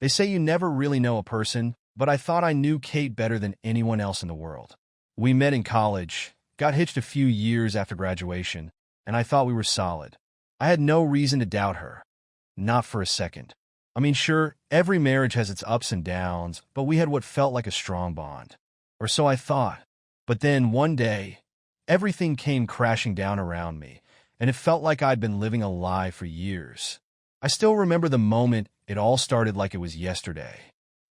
They say you never really know a person, but I thought I knew Kate better than anyone else in the world. We met in college, got hitched a few years after graduation, and I thought we were solid. I had no reason to doubt her. Not for a second. I mean, sure, every marriage has its ups and downs, but we had what felt like a strong bond. Or so I thought. But then, one day, everything came crashing down around me, and it felt like I'd been living a lie for years. I still remember the moment it all started like it was yesterday.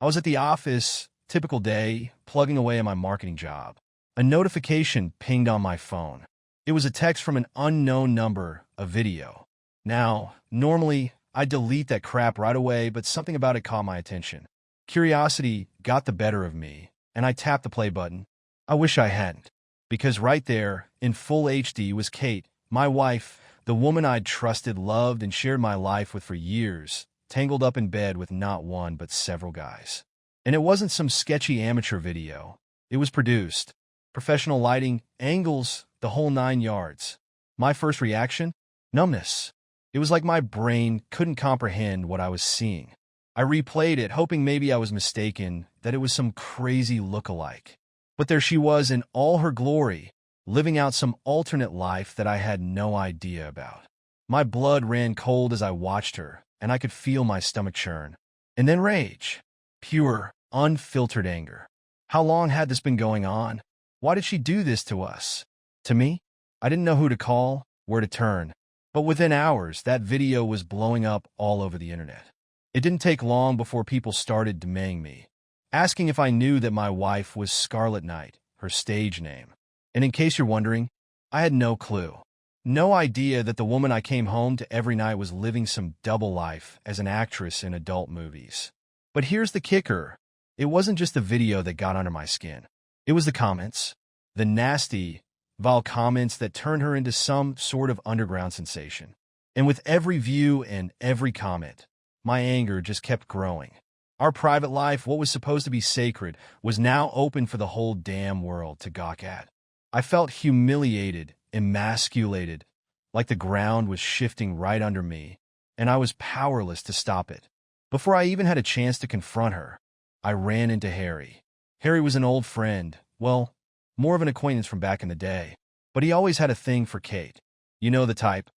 I was at the office, typical day, plugging away at my marketing job. A notification pinged on my phone. It was a text from an unknown number, a video. Now, normally, I'd delete that crap right away, but something about it caught my attention. Curiosity got the better of me, and I tapped the play button. I wish I hadn't, because right there, in full HD, was Kate, my wife, the woman I'd trusted, loved, and shared my life with for years, tangled up in bed with not one but several guys. And it wasn't some sketchy amateur video. It was produced. Professional lighting, angles, the whole 9 yards. My first reaction? Numbness. It was like my brain couldn't comprehend what I was seeing. I replayed it, hoping maybe I was mistaken, that it was some crazy look-alike. But there she was in all her glory, living out some alternate life that I had no idea about. My blood ran cold as I watched her, and I could feel my stomach churn. And then rage. Pure, unfiltered anger. How long had this been going on? Why did she do this to us? To me? I didn't know who to call, where to turn. But within hours, that video was blowing up all over the internet. It didn't take long before people started demanding me, asking if I knew that my wife was Scarlet Knight, her stage name. And in case you're wondering, I had no clue. No idea that the woman I came home to every night was living some double life as an actress in adult movies. But here's the kicker. It wasn't just the video that got under my skin. It was the comments. The nasty, vile comments that turned her into some sort of underground sensation. And with every view and every comment, my anger just kept growing. Our private life, what was supposed to be sacred, was now open for the whole damn world to gawk at. I felt humiliated, emasculated, like the ground was shifting right under me, and I was powerless to stop it. Before I even had a chance to confront her, I ran into Harry. Harry was an old friend, well, more of an acquaintance from back in the day, but he always had a thing for Kate. You know the type.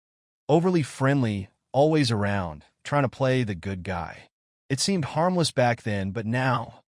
Overly friendly, always around, trying to play the good guy. It seemed harmless back then, but now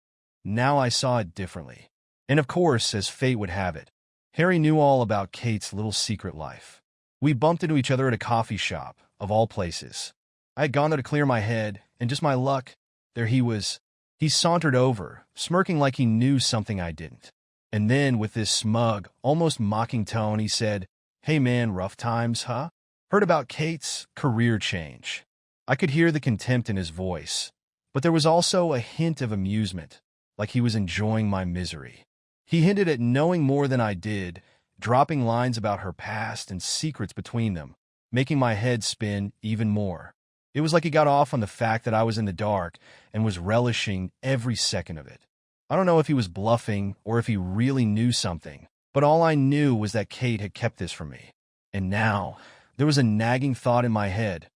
I saw it differently. And of course, as fate would have it, Harry knew all about Kate's little secret life. We bumped into each other at a coffee shop, of all places. I had gone there to clear my head, and just my luck, there he was. He sauntered over, smirking like he knew something I didn't. And then, with this smug, almost mocking tone, he said, "Hey man, rough times, huh? Heard about Kate's career change." I could hear the contempt in his voice, but there was also a hint of amusement, like he was enjoying my misery. He hinted at knowing more than I did, dropping lines about her past and secrets between them, making my head spin even more. It was like he got off on the fact that I was in the dark and was relishing every second of it. I don't know if he was bluffing or if he really knew something, but all I knew was that Kate had kept this from me. And now, there was a nagging thought in my head.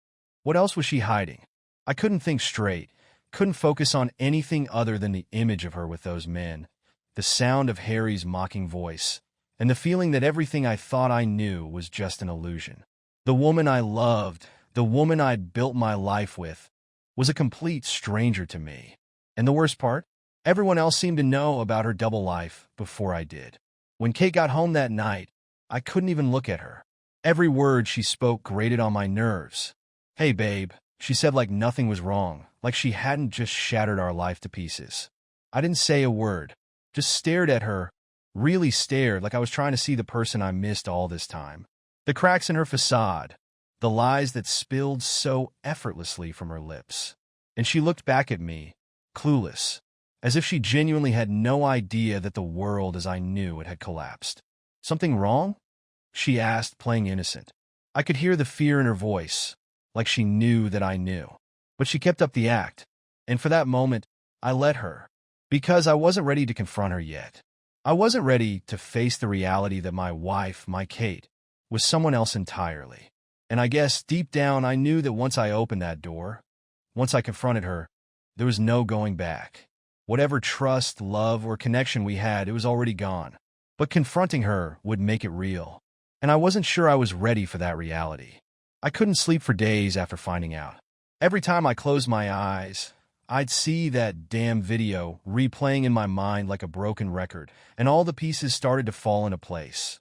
What else was she hiding? I couldn't think straight, couldn't focus on anything other than the image of her with those men, the sound of Harry's mocking voice, and the feeling that everything I thought I knew was just an illusion. The woman I loved, the woman I'd built my life with, was a complete stranger to me. And the worst part? Everyone else seemed to know about her double life before I did. When Kate got home that night, I couldn't even look at her. Every word she spoke grated on my nerves. "Hey, babe," she said like nothing was wrong, like she hadn't just shattered our life to pieces. I didn't say a word, just stared at her, really stared like I was trying to see the person I missed all this time. The cracks in her facade, the lies that spilled so effortlessly from her lips. And she looked back at me, clueless, as if she genuinely had no idea that the world as I knew it had collapsed. "Something wrong?" she asked, playing innocent. I could hear the fear in her voice, like she knew that I knew. But she kept up the act, and for that moment, I let her, because I wasn't ready to confront her yet. I wasn't ready to face the reality that my wife, my Kate, was someone else entirely. And I guess deep down I knew that once I opened that door, once I confronted her, There was no going back. Whatever trust, love, or connection we had, it was already gone. But confronting her would make it real. And I wasn't sure I was ready for that reality. I couldn't sleep for days after finding out. Every time I closed my eyes, I'd see that damn video replaying in my mind like a broken record, and all the pieces started to fall into place.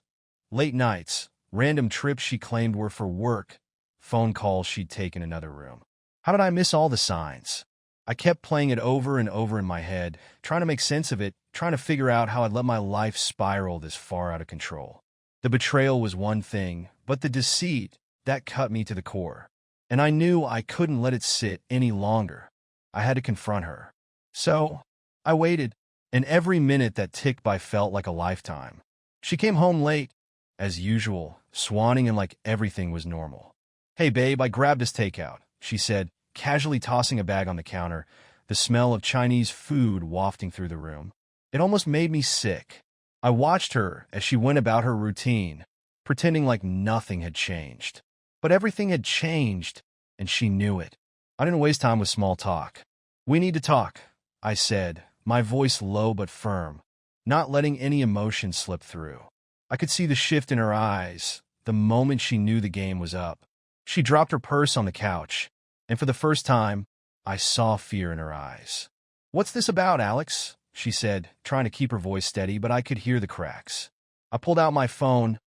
Late nights, random trips she claimed were for work, phone calls she'd take in another room. How did I miss all the signs? I kept playing it over and over in my head, trying to make sense of it, trying to figure out how I'd let my life spiral this far out of control. The betrayal was one thing, but the deceit, that cut me to the core. And I knew I couldn't let it sit any longer. I had to confront her. So, I waited, and every minute that ticked by felt like a lifetime. She came home late, as usual, swanning and like everything was normal. "Hey babe, I grabbed us takeout," she said, casually tossing a bag on the counter, the smell of Chinese food wafting through the room. It almost made me sick. I watched her as she went about her routine, pretending like nothing had changed. But everything had changed, and she knew it. I didn't waste time with small talk. "We need to talk," I said, my voice low but firm, not letting any emotion slip through. I could see the shift in her eyes the moment she knew the game was up. She dropped her purse on the couch, and for the first time, I saw fear in her eyes. "What's this about, Alex?" she said, trying to keep her voice steady, but I could hear the cracks. I pulled out my phone,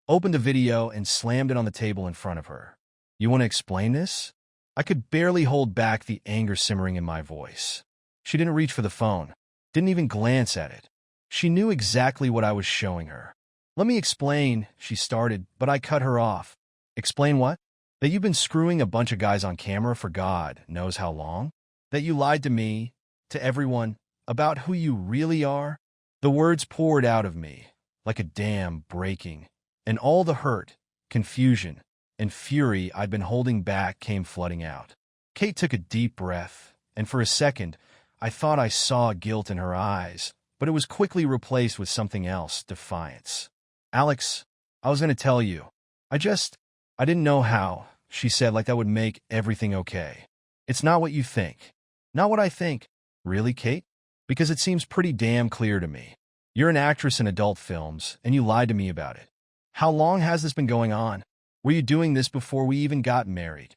opened the video, and slammed it on the table in front of her. "You want to explain this?" I could barely hold back the anger simmering in my voice. She didn't reach for the phone, didn't even glance at it. She knew exactly what I was showing her. "Let me explain," she started, but I cut her off. "Explain what?" "That you've been screwing a bunch of guys on camera for God knows how long? That you lied to me, to everyone, about who you really are?" The words poured out of me, like a dam breaking, and all the hurt, confusion, and fury I'd been holding back came flooding out. Kate took a deep breath, and for a second, I thought I saw guilt in her eyes, but it was quickly replaced with something else, defiance. "Alex, I was going to tell you. I didn't know how," she said, like that would make everything okay. "It's not what you think." "Not what I think." "Really, Kate?" "Because it seems pretty damn clear to me. You're an actress in adult films, and you lied to me about it. How long has this been going on? Were you doing this before we even got married?"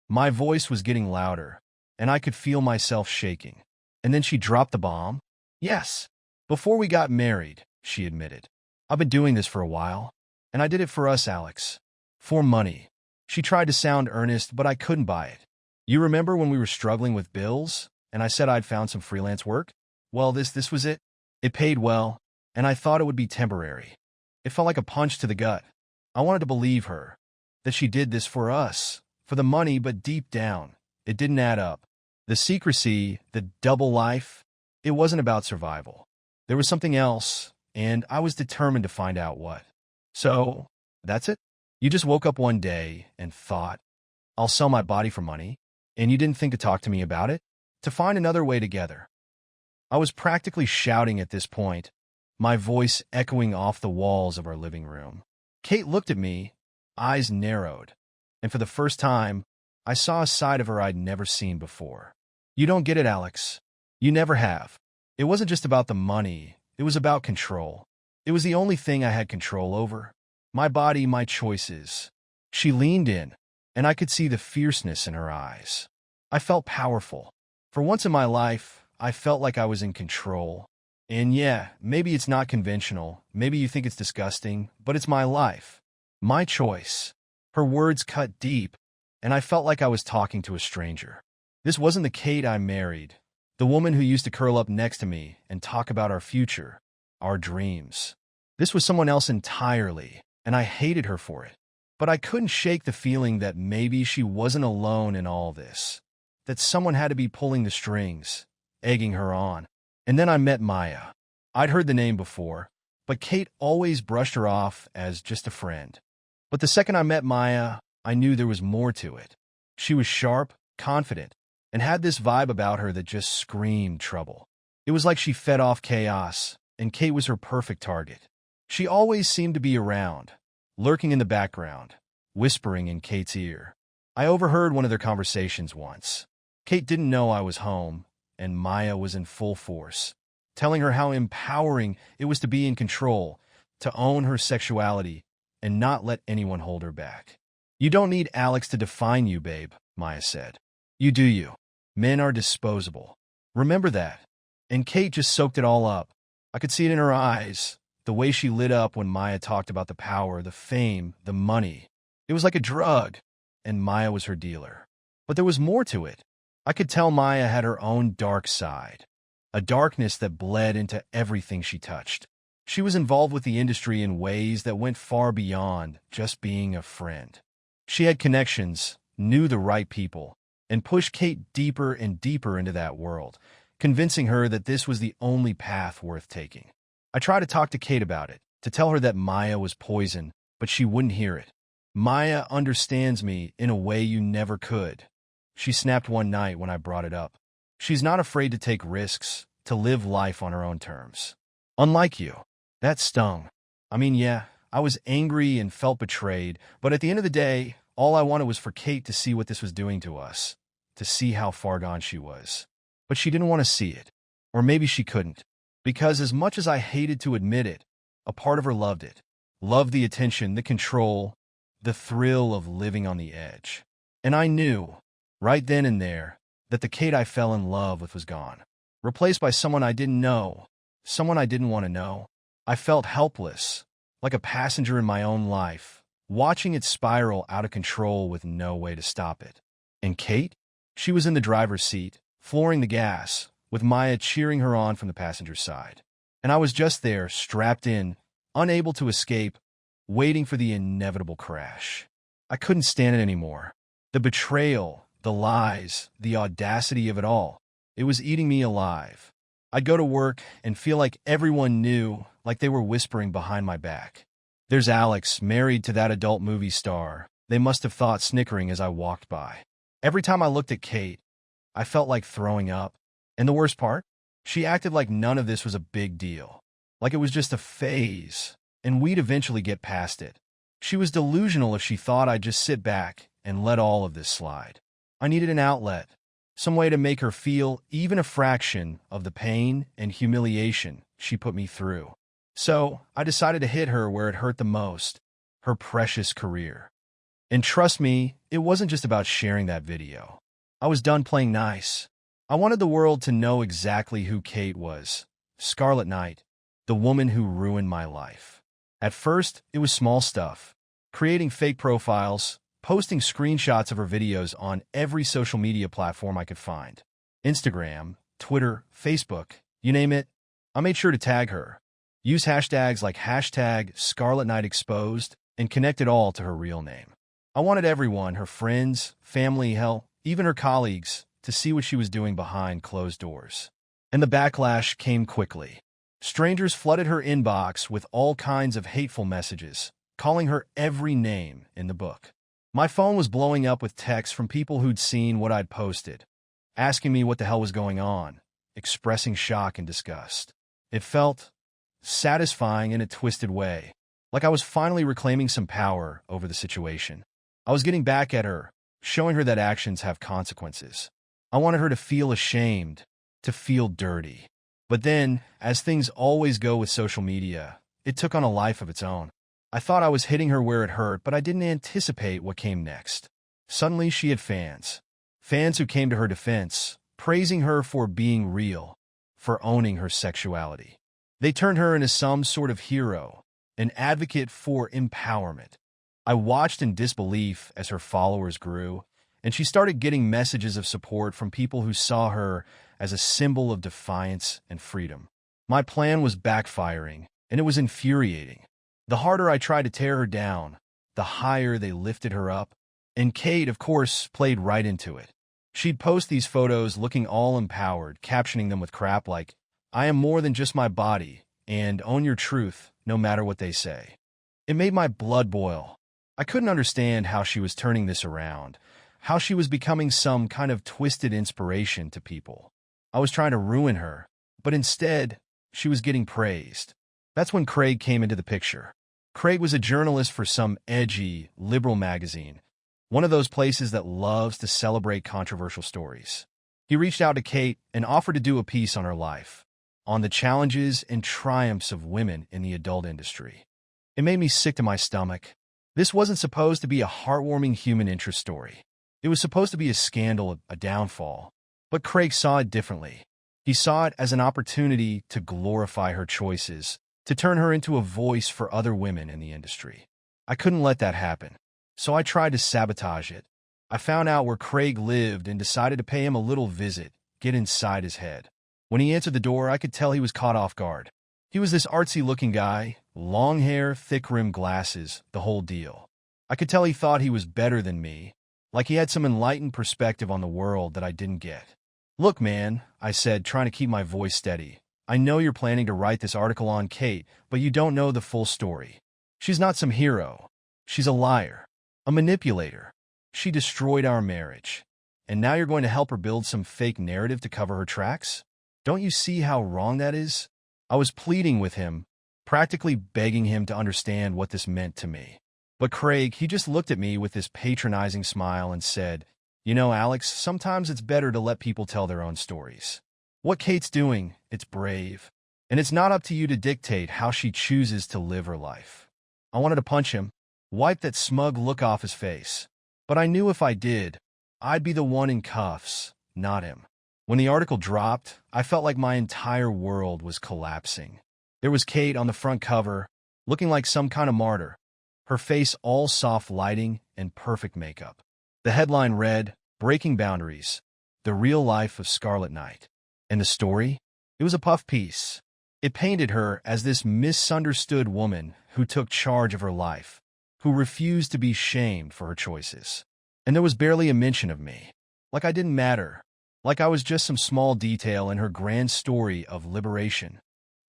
My voice was getting louder, and I could feel myself shaking. And then she dropped the bomb. "Yes. Before we got married," she admitted. "I've been doing this for a while, and I did it for us, Alex. For money." She tried to sound earnest, but I couldn't buy it. "You remember when we were struggling with bills, and I said I'd found some freelance work? Well, this was it. It paid well, and I thought it would be temporary. It felt like a punch to the gut. I wanted to believe her, that she did this for us, for the money, but deep down, it didn't add up. The secrecy, the double life, it wasn't about survival. There was something else, and I was determined to find out what. So, that's it? You just woke up one day and thought, I'll sell my body for money, and you didn't think to talk to me about it? To find another way together?" I was practically shouting at this point, my voice echoing off the walls of our living room. Kate looked at me, eyes narrowed, and for the first time, I saw a side of her I'd never seen before. "You don't get it, Alex. You never have. It wasn't just about the money. It was about control. It was the only thing I had control over. My body, my choices." She leaned in, and I could see the fierceness in her eyes. I felt powerful. For once in my life, I felt like I was in control. And yeah, maybe it's not conventional, maybe you think it's disgusting, but it's my life. My choice. Her words cut deep, and I felt like I was talking to a stranger. This wasn't the Kate I married, the woman who used to curl up next to me and talk about our future, our dreams. This was someone else entirely, and I hated her for it. But I couldn't shake the feeling that maybe she wasn't alone in all this, that someone had to be pulling the strings, egging her on. And then I met Maya. I'd heard the name before, but Kate always brushed her off as just a friend. But the second I met Maya, I knew there was more to it. She was sharp, confident, and had this vibe about her that just screamed trouble. It was like she fed off chaos, and Kate was her perfect target. She always seemed to be around, lurking in the background, whispering in Kate's ear. I overheard one of their conversations once. Kate didn't know I was home, and Maya was in full force, telling her how empowering it was to be in control, to own her sexuality, and not let anyone hold her back. "You don't need Alex to define you, babe," Maya said. "You do you. Men are disposable. Remember that." And Kate just soaked it all up. I could see it in her eyes, the way she lit up when Maya talked about the power, the fame, the money. It was like a drug, and Maya was her dealer. But there was more to it. I could tell Maya had her own dark side, a darkness that bled into everything she touched. She was involved with the industry in ways that went far beyond just being a friend. She had connections, knew the right people, and pushed Kate deeper and deeper into that world, convincing her that this was the only path worth taking. I tried to talk to Kate about it, to tell her that Maya was poison, but she wouldn't hear it. "Maya understands me in a way you never could," she snapped one night when I brought it up. "She's not afraid to take risks, to live life on her own terms. Unlike you." That stung. I mean, yeah, I was angry and felt betrayed, but at the end of the day, all I wanted was for Kate to see what this was doing to us, to see how far gone she was. But she didn't want to see it. Or maybe she couldn't. Because as much as I hated to admit it, a part of her loved it. Loved the attention, the control, the thrill of living on the edge. And I knew, right then and there, that the Kate I fell in love with was gone. Replaced by someone I didn't know, someone I didn't want to know. I felt helpless, like a passenger in my own life, watching it spiral out of control with no way to stop it. And Kate? She was in the driver's seat, flooring the gas, with Maya cheering her on from the passenger side. And I was just there, strapped in, unable to escape, waiting for the inevitable crash. I couldn't stand it anymore. The betrayal, the lies, the audacity of it all. It was eating me alive. I'd go to work and feel like everyone knew, like they were whispering behind my back. "There's Alex, married to that adult movie star," they must have thought, snickering as I walked by. Every time I looked at Kate, I felt like throwing up. And the worst part? She acted like none of this was a big deal. Like it was just a phase, and we'd eventually get past it. She was delusional if she thought I'd just sit back and let all of this slide. I needed an outlet, some way to make her feel even a fraction of the pain and humiliation she put me through. So I decided to hit her where it hurt the most, her precious career. And trust me, it wasn't just about sharing that video. I was done playing nice. I wanted the world to know exactly who Kate was. Scarlet Knight, the woman who ruined my life. At first, it was small stuff. Creating fake profiles, posting screenshots of her videos on every social media platform I could find. Instagram, Twitter, Facebook, you name it. I made sure to tag her. Use hashtags like #ScarletKnightExposed and connect it all to her real name. I wanted everyone, her friends, family, hell, even her colleagues, to see what she was doing behind closed doors. And the backlash came quickly. Strangers flooded her inbox with all kinds of hateful messages, calling her every name in the book. My phone was blowing up with texts from people who'd seen what I'd posted, asking me what the hell was going on, expressing shock and disgust. It felt satisfying in a twisted way, like I was finally reclaiming some power over the situation. I was getting back at her, showing her that actions have consequences. I wanted her to feel ashamed, to feel dirty. But then, as things always go with social media, it took on a life of its own. I thought I was hitting her where it hurt, but I didn't anticipate what came next. Suddenly she had fans. Fans who came to her defense, praising her for being real, for owning her sexuality. They turned her into some sort of hero, an advocate for empowerment. I watched in disbelief as her followers grew, and she started getting messages of support from people who saw her as a symbol of defiance and freedom. My plan was backfiring, and it was infuriating. The harder I tried to tear her down, the higher they lifted her up, and Kate, of course, played right into it. She'd post these photos looking all empowered, captioning them with crap like, "I am more than just my body," and "Own your truth, no matter what they say." It made my blood boil. I couldn't understand how she was turning this around, how she was becoming some kind of twisted inspiration to people. I was trying to ruin her, but instead, she was getting praised. That's when Craig came into the picture. Craig was a journalist for some edgy, liberal magazine, one of those places that loves to celebrate controversial stories. He reached out to Kate and offered to do a piece on her life, on the challenges and triumphs of women in the adult industry. It made me sick to my stomach. This wasn't supposed to be a heartwarming human interest story. It was supposed to be a scandal, a downfall. But Craig saw it differently. He saw it as an opportunity to glorify her choices, to turn her into a voice for other women in the industry. I couldn't let that happen, so I tried to sabotage it. I found out where Craig lived and decided to pay him a little visit, get inside his head. When he answered the door, I could tell he was caught off guard. He was this artsy-looking guy, long hair, thick-rimmed glasses, the whole deal. I could tell he thought he was better than me, like he had some enlightened perspective on the world that I didn't get. "Look, man," I said, trying to keep my voice steady. "I know you're planning to write this article on Kate, but you don't know the full story. She's not some hero. She's a liar, a manipulator. She destroyed our marriage. And now you're going to help her build some fake narrative to cover her tracks? Don't you see how wrong that is?" I was pleading with him, practically begging him to understand what this meant to me. But Craig, he just looked at me with this patronizing smile and said, "You know, Alex, sometimes it's better to let people tell their own stories. What Kate's doing, it's brave. And it's not up to you to dictate how she chooses to live her life." I wanted to punch him, wipe that smug look off his face. But I knew if I did, I'd be the one in cuffs, not him. When the article dropped, I felt like my entire world was collapsing. There was Kate on the front cover, looking like some kind of martyr, her face all soft lighting and perfect makeup. The headline read, "Breaking Boundaries, The Real Life of Scarlet Knight." And the story? It was a puff piece. It painted her as this misunderstood woman who took charge of her life, who refused to be shamed for her choices. And there was barely a mention of me. Like I didn't matter. Like I was just some small detail in her grand story of liberation.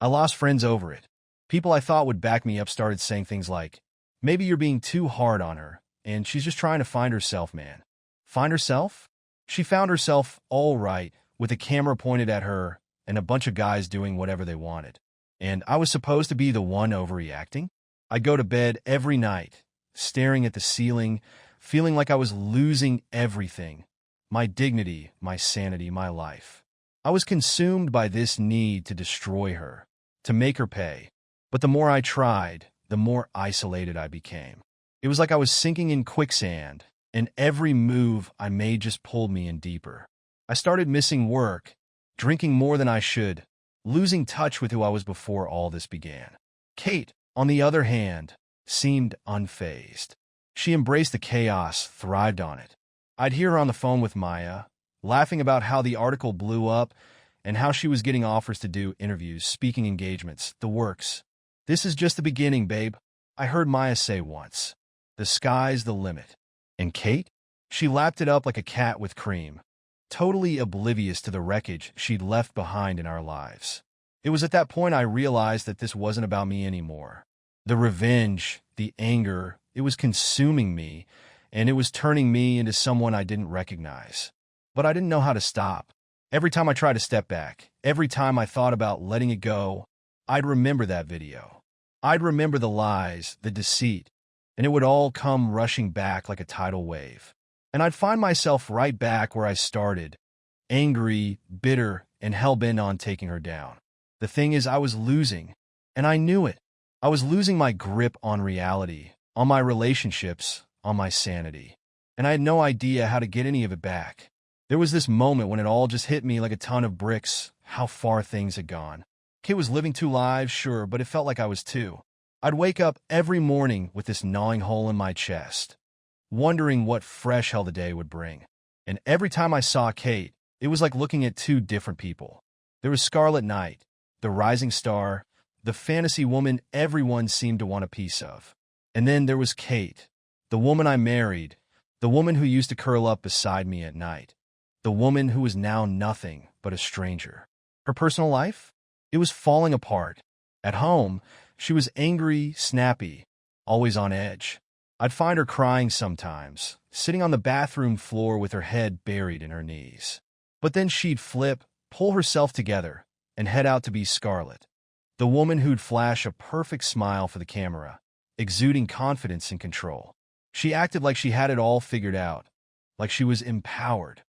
I lost friends over it. People I thought would back me up started saying things like, "Maybe you're being too hard on her, and she's just trying to find herself, man." Find herself? She found herself all right, with a camera pointed at her and a bunch of guys doing whatever they wanted. And I was supposed to be the one overreacting? I'd go to bed every night, staring at the ceiling, feeling like I was losing everything. My dignity, my sanity, my life. I was consumed by this need to destroy her, to make her pay. But the more I tried, the more isolated I became. It was like I was sinking in quicksand, and every move I made just pulled me in deeper. I started missing work, drinking more than I should, losing touch with who I was before all this began. Kate, on the other hand, seemed unfazed. She embraced the chaos, thrived on it. I'd hear her on the phone with Maya, laughing about how the article blew up and how she was getting offers to do interviews, speaking engagements, the works. "This is just the beginning, babe," I heard Maya say once. "The sky's the limit." And Kate? She lapped it up like a cat with cream, totally oblivious to the wreckage she'd left behind in our lives. It was at that point I realized that this wasn't about me anymore. The revenge, the anger, it was consuming me, and it was turning me into someone I didn't recognize. But I didn't know how to stop. Every time I tried to step back, every time I thought about letting it go, I'd remember that video. I'd remember the lies, the deceit, and it would all come rushing back like a tidal wave. And I'd find myself right back where I started, angry, bitter, and hell-bent on taking her down. The thing is, I was losing, and I knew it. I was losing my grip on reality, on my relationships, on my sanity. And I had no idea how to get any of it back. There was this moment when it all just hit me like a ton of bricks, how far things had gone. Kate was living two lives, sure, but it felt like I was too. I'd wake up every morning with this gnawing hole in my chest, wondering what fresh hell the day would bring. And every time I saw Kate, it was like looking at two different people. There was Scarlet Knight, the rising star, the fantasy woman everyone seemed to want a piece of. And then there was Kate, the woman I married, the woman who used to curl up beside me at night, the woman who was now nothing but a stranger. Her personal life? It was falling apart. At home, she was angry, snappy, always on edge. I'd find her crying sometimes, sitting on the bathroom floor with her head buried in her knees. But then she'd flip, pull herself together, and head out to be Scarlet, the woman who'd flash a perfect smile for the camera, exuding confidence and control. She acted like she had it all figured out, like she was empowered.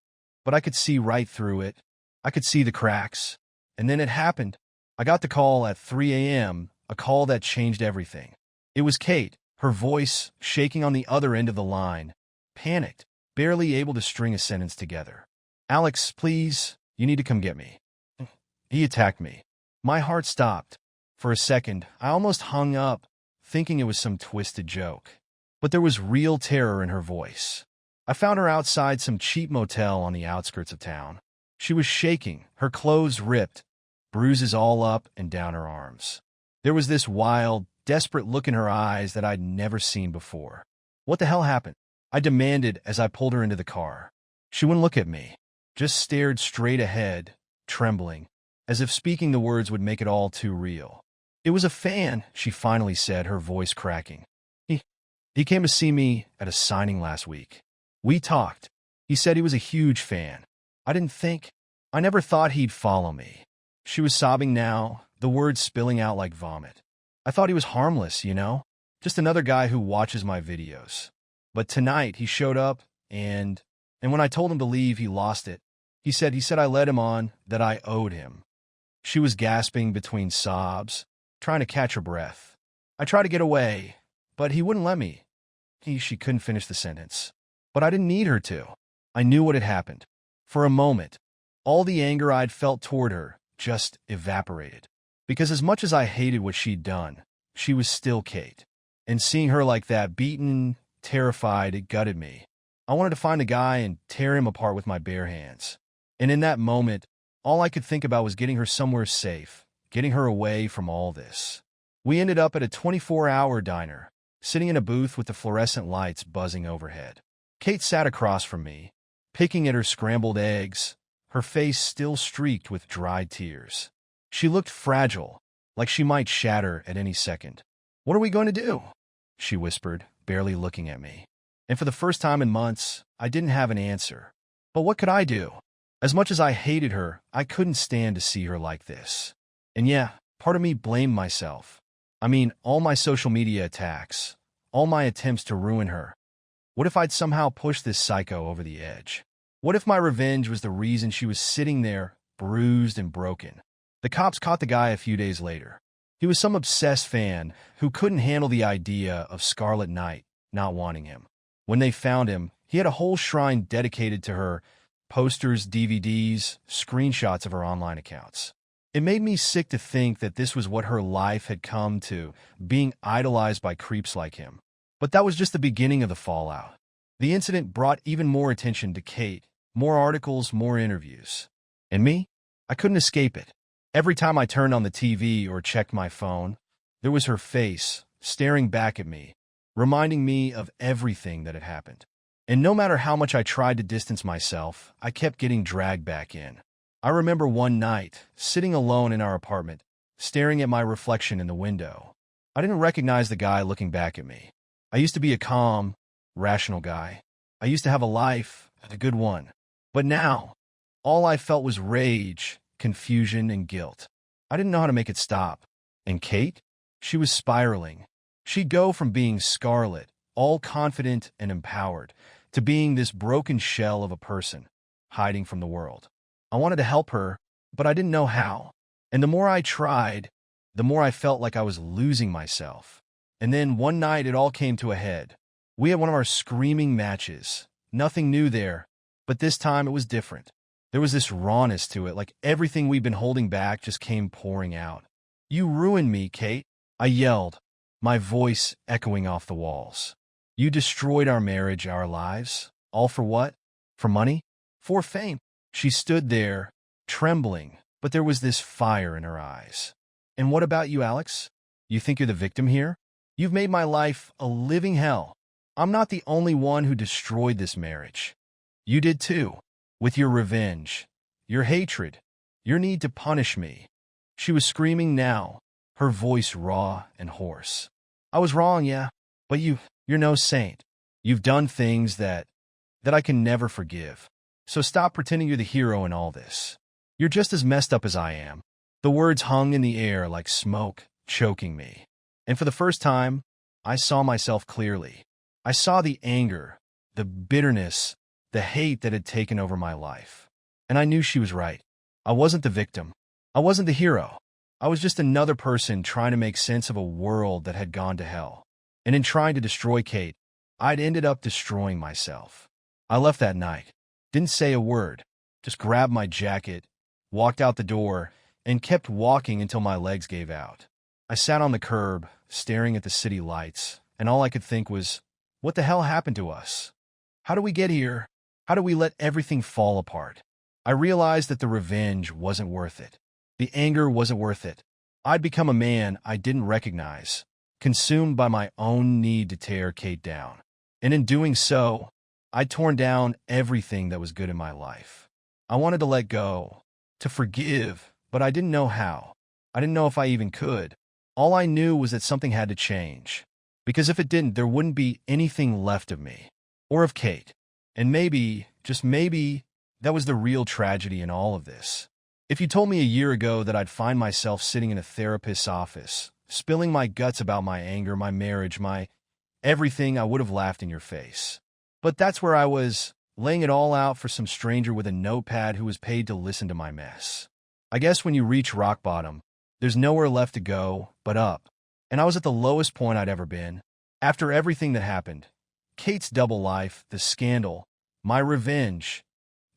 but I could see right through it. I could see the cracks. And then it happened. I got the call at 3 a.m., a call that changed everything. It was Kate, her voice shaking on the other end of the line, panicked, barely able to string a sentence together. "Alex, please, you need to come get me." He attacked me. My heart stopped. For a second, I almost hung up, thinking it was some twisted joke. But there was real terror in her voice. I found her outside some cheap motel on the outskirts of town. She was shaking, her clothes ripped, bruises all up and down her arms. There was this wild, desperate look in her eyes that I'd never seen before. "What the hell happened?" I demanded as I pulled her into the car. She wouldn't look at me, just stared straight ahead, trembling, as if speaking the words would make it all too real. "It was a fan," she finally said, her voice cracking. He came to see me at a signing last week. We talked. He said he was a huge fan. I never thought he'd follow me." She was sobbing now, the words spilling out like vomit. "I thought he was harmless, just another guy who watches my videos. But tonight he showed up, and when I told him to leave, he lost it. He said I led him on, that I owed him." She was gasping between sobs, trying to catch her breath. I tried to get away, but he wouldn't let me. She couldn't finish the sentence. But I didn't need her to. I knew what had happened. For a moment, all the anger I'd felt toward her just evaporated. Because as much as I hated what she'd done, she was still Kate. And seeing her like that, beaten, terrified, it gutted me. I wanted to find a guy and tear him apart with my bare hands. And in that moment, all I could think about was getting her somewhere safe, getting her away from all this. We ended up at a 24-hour diner, sitting in a booth with the fluorescent lights buzzing overhead. Kate sat across from me, picking at her scrambled eggs, her face still streaked with dried tears. She looked fragile, like she might shatter at any second. "What are we going to do?" she whispered, barely looking at me. And for the first time in months, I didn't have an answer. But what could I do? As much as I hated her, I couldn't stand to see her like this. And yeah, part of me blamed myself. I mean, all my social media attacks, all my attempts to ruin her. What if I'd somehow pushed this psycho over the edge? What if my revenge was the reason she was sitting there, bruised and broken? The cops caught the guy a few days later. He was some obsessed fan who couldn't handle the idea of Scarlet Knight not wanting him. When they found him, he had a whole shrine dedicated to her, posters, DVDs, screenshots of her online accounts. It made me sick to think that this was what her life had come to, being idolized by creeps like him. But that was just the beginning of the fallout. The incident brought even more attention to Kate, more articles, more interviews. And me? I couldn't escape it. Every time I turned on the TV or checked my phone, there was her face, staring back at me, reminding me of everything that had happened. And no matter how much I tried to distance myself, I kept getting dragged back in. I remember one night, sitting alone in our apartment, staring at my reflection in the window. I didn't recognize the guy looking back at me. I used to be a calm, rational guy. I used to have a life, a good one. But now, all I felt was rage, confusion, and guilt. I didn't know how to make it stop. And Kate? She was spiraling. She'd go from being Scarlet, all confident and empowered, to being this broken shell of a person, hiding from the world. I wanted to help her, but I didn't know how. And the more I tried, the more I felt like I was losing myself. And then one night it all came to a head. We had one of our screaming matches. Nothing new there, but this time it was different. There was this rawness to it, like everything we'd been holding back just came pouring out. "You ruined me, Kate," I yelled, my voice echoing off the walls. "You destroyed our marriage, our lives. All for what? For money? For fame?" She stood there, trembling, but there was this fire in her eyes. "And what about you, Alex? You think you're the victim here? You've made my life a living hell. I'm not the only one who destroyed this marriage. You did too, with your revenge, your hatred, your need to punish me." She was screaming now, her voice raw and hoarse. "I was wrong, yeah, but you're no saint. You've done things that I can never forgive. So stop pretending you're the hero in all this. You're just as messed up as I am." The words hung in the air like smoke, choking me. And for the first time, I saw myself clearly. I saw the anger, the bitterness, the hate that had taken over my life. And I knew she was right. I wasn't the victim. I wasn't the hero. I was just another person trying to make sense of a world that had gone to hell. And in trying to destroy Kate, I'd ended up destroying myself. I left that night, didn't say a word, just grabbed my jacket, walked out the door, and kept walking until my legs gave out. I sat on the curb, staring at the city lights, and all I could think was, what the hell happened to us? How do we get here? How do we let everything fall apart? I realized that the revenge wasn't worth it. The anger wasn't worth it. I'd become a man I didn't recognize, consumed by my own need to tear Kate down. And in doing so, I'd torn down everything that was good in my life. I wanted to let go, to forgive, but I didn't know how. I didn't know if I even could. All I knew was that something had to change. Because if it didn't, there wouldn't be anything left of me. Or of Kate. And maybe, just maybe, that was the real tragedy in all of this. If you told me a year ago that I'd find myself sitting in a therapist's office, spilling my guts about my anger, my marriage, my everything, I would have laughed in your face. But that's where I was, laying it all out for some stranger with a notepad who was paid to listen to my mess. I guess when you reach rock bottom, there's nowhere left to go but up. And I was at the lowest point I'd ever been. After everything that happened, Kate's double life, the scandal, my revenge,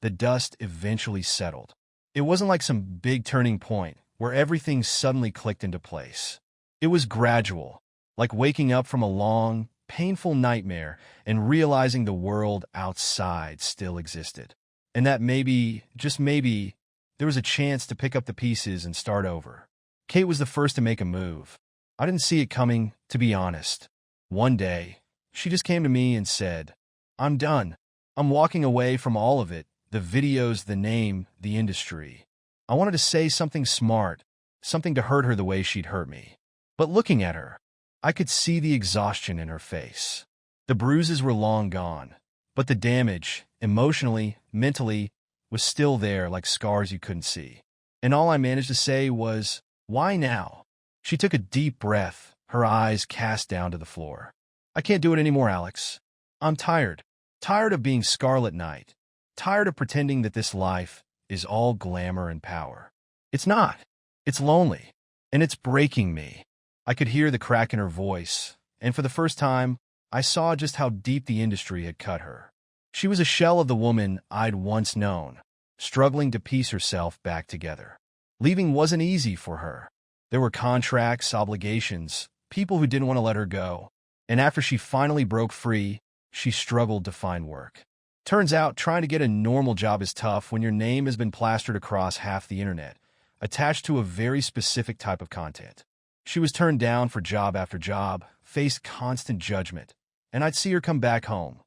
the dust eventually settled. It wasn't like some big turning point where everything suddenly clicked into place. It was gradual, like waking up from a long, painful nightmare and realizing the world outside still existed. And that maybe, just maybe, there was a chance to pick up the pieces and start over. Kate was the first to make a move. I didn't see it coming, to be honest. One day, she just came to me and said, "I'm done. I'm walking away from all of it, the videos, the name, the industry." I wanted to say something smart, something to hurt her the way she'd hurt me. But looking at her, I could see the exhaustion in her face. The bruises were long gone, but the damage, emotionally, mentally, was still there like scars you couldn't see. And all I managed to say was, "Why now?" She took a deep breath, her eyes cast down to the floor. "I can't do it anymore, Alex. I'm tired. Tired of being Scarlet Knight. Tired of pretending that this life is all glamour and power. It's not. It's lonely. And it's breaking me." I could hear the crack in her voice, and for the first time, I saw just how deep the industry had cut her. She was a shell of the woman I'd once known, struggling to piece herself back together. Leaving wasn't easy for her. There were contracts, obligations, people who didn't want to let her go. And after she finally broke free, she struggled to find work. Turns out, trying to get a normal job is tough when your name has been plastered across half the internet, attached to a very specific type of content. She was turned down for job after job, faced constant judgment, and I'd see her come back home.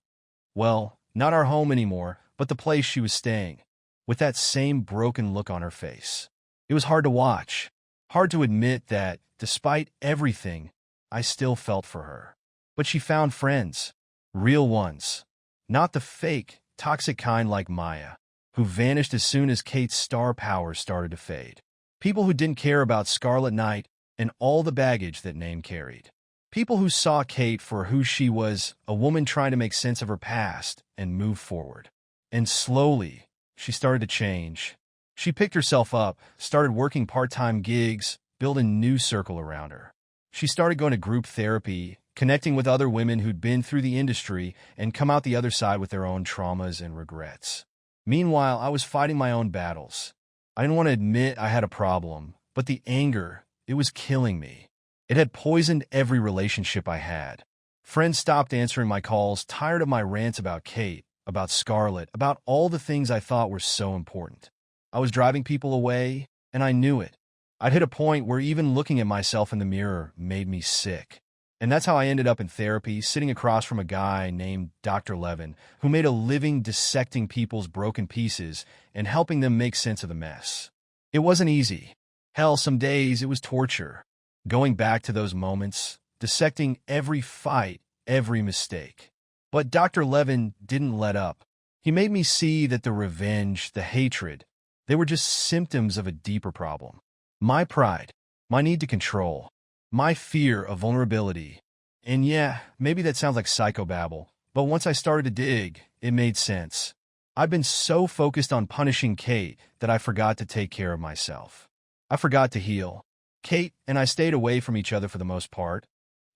Well, not our home anymore, but the place she was staying, with that same broken look on her face. It was hard to watch, hard to admit that, despite everything, I still felt for her. But she found friends, real ones, not the fake, toxic kind like Maya, who vanished as soon as Kate's star power started to fade. People who didn't care about Scarlet Knight and all the baggage that name carried. People who saw Kate for who she was, a woman trying to make sense of her past and move forward. And slowly, she started to change. She picked herself up, started working part-time gigs, built a new circle around her. She started going to group therapy, connecting with other women who'd been through the industry and come out the other side with their own traumas and regrets. Meanwhile, I was fighting my own battles. I didn't want to admit I had a problem, but the anger, it was killing me. It had poisoned every relationship I had. Friends stopped answering my calls, tired of my rants about Kate, about Scarlet, about all the things I thought were so important. I was driving people away, and I knew it. I'd hit a point where even looking at myself in the mirror made me sick. And that's how I ended up in therapy, sitting across from a guy named Dr. Levin, who made a living dissecting people's broken pieces and helping them make sense of the mess. It wasn't easy. Hell, some days it was torture. Going back to those moments, dissecting every fight, every mistake. But Dr. Levin didn't let up. He made me see that the revenge, the hatred, they were just symptoms of a deeper problem. My pride, my need to control, my fear of vulnerability. And yeah, maybe that sounds like psychobabble, but once I started to dig, it made sense. I'd been so focused on punishing Kate that I forgot to take care of myself. I forgot to heal. Kate and I stayed away from each other for the most part,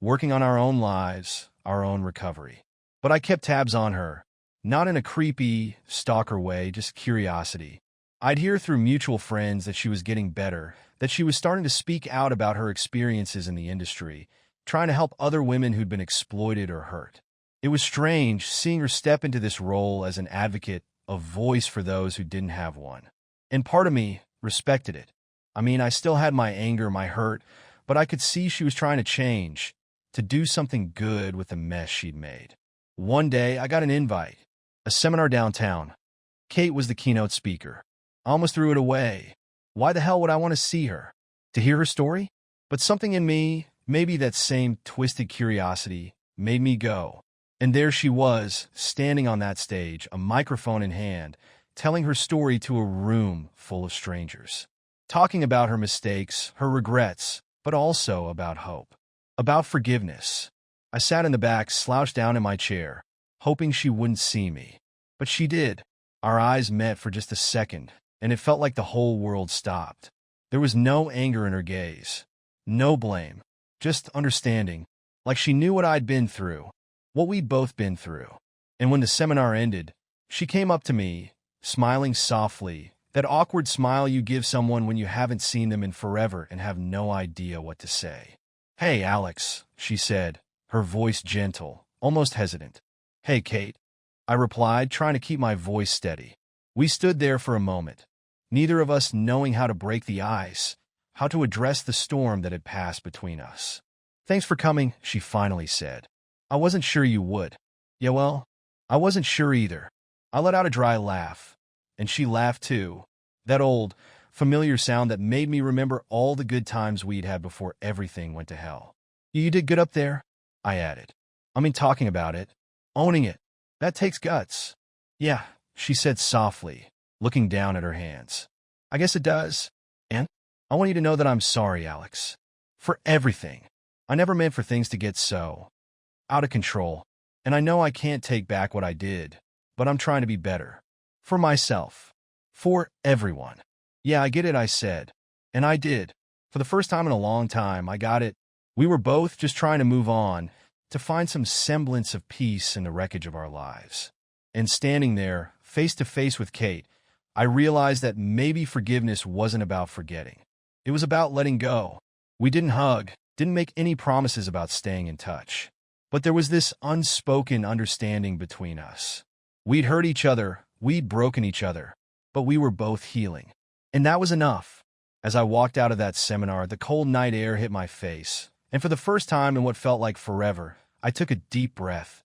working on our own lives, our own recovery. But I kept tabs on her, not in a creepy, stalker way, just curiosity. I'd hear through mutual friends that she was getting better, that she was starting to speak out about her experiences in the industry, trying to help other women who'd been exploited or hurt. It was strange seeing her step into this role as an advocate, a voice for those who didn't have one. And part of me respected it. I mean, I still had my anger, my hurt, but I could see she was trying to change, to do something good with the mess she'd made. One day, I got an invite, a seminar downtown. Kate was the keynote speaker. I almost threw it away. Why the hell would I want to see her? To hear her story? But something in me, maybe that same twisted curiosity, made me go. And there she was, standing on that stage, a microphone in hand, telling her story to a room full of strangers. Talking about her mistakes, her regrets, but also about hope. About forgiveness. I sat in the back, slouched down in my chair, hoping she wouldn't see me. But she did. Our eyes met for just a second, and it felt like the whole world stopped. There was no anger in her gaze. No blame. Just understanding. Like she knew what I'd been through. What we'd both been through. And when the seminar ended, she came up to me, smiling softly, that awkward smile you give someone when you haven't seen them in forever and have no idea what to say. "Hey, Alex," she said, her voice gentle, almost hesitant. "Hey, Kate," I replied, trying to keep my voice steady. We stood there for a moment, neither of us knowing how to break the ice, how to address the storm that had passed between us. "Thanks for coming," she finally said. "I wasn't sure you would." "Yeah, well, I wasn't sure either." I let out a dry laugh, and she laughed too. That old, familiar sound that made me remember all the good times we'd had before everything went to hell. "You did good up there," I added. "I mean, talking about it, owning it, that takes guts." "Yeah," she said softly, looking down at her hands. "I guess it does. And I want you to know that I'm sorry, Alex. For everything. I never meant for things to get so out of control. And I know I can't take back what I did, but I'm trying to be better. For myself. For everyone." "Yeah, I get it," I said. And I did. For the first time in a long time, I got it. We were both just trying to move on, to find some semblance of peace in the wreckage of our lives. And standing there, face to face with Kate, I realized that maybe forgiveness wasn't about forgetting. It was about letting go. We didn't hug, didn't make any promises about staying in touch. But there was this unspoken understanding between us. We'd hurt each other, we'd broken each other, but we were both healing. And that was enough. As I walked out of that seminar, the cold night air hit my face, and for the first time in what felt like forever, I took a deep breath,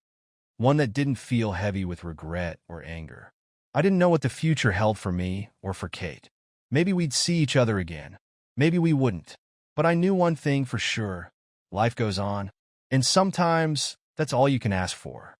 one that didn't feel heavy with regret or anger. I didn't know what the future held for me or for Kate. Maybe we'd see each other again. Maybe we wouldn't. But I knew one thing for sure. Life goes on. And sometimes that's all you can ask for.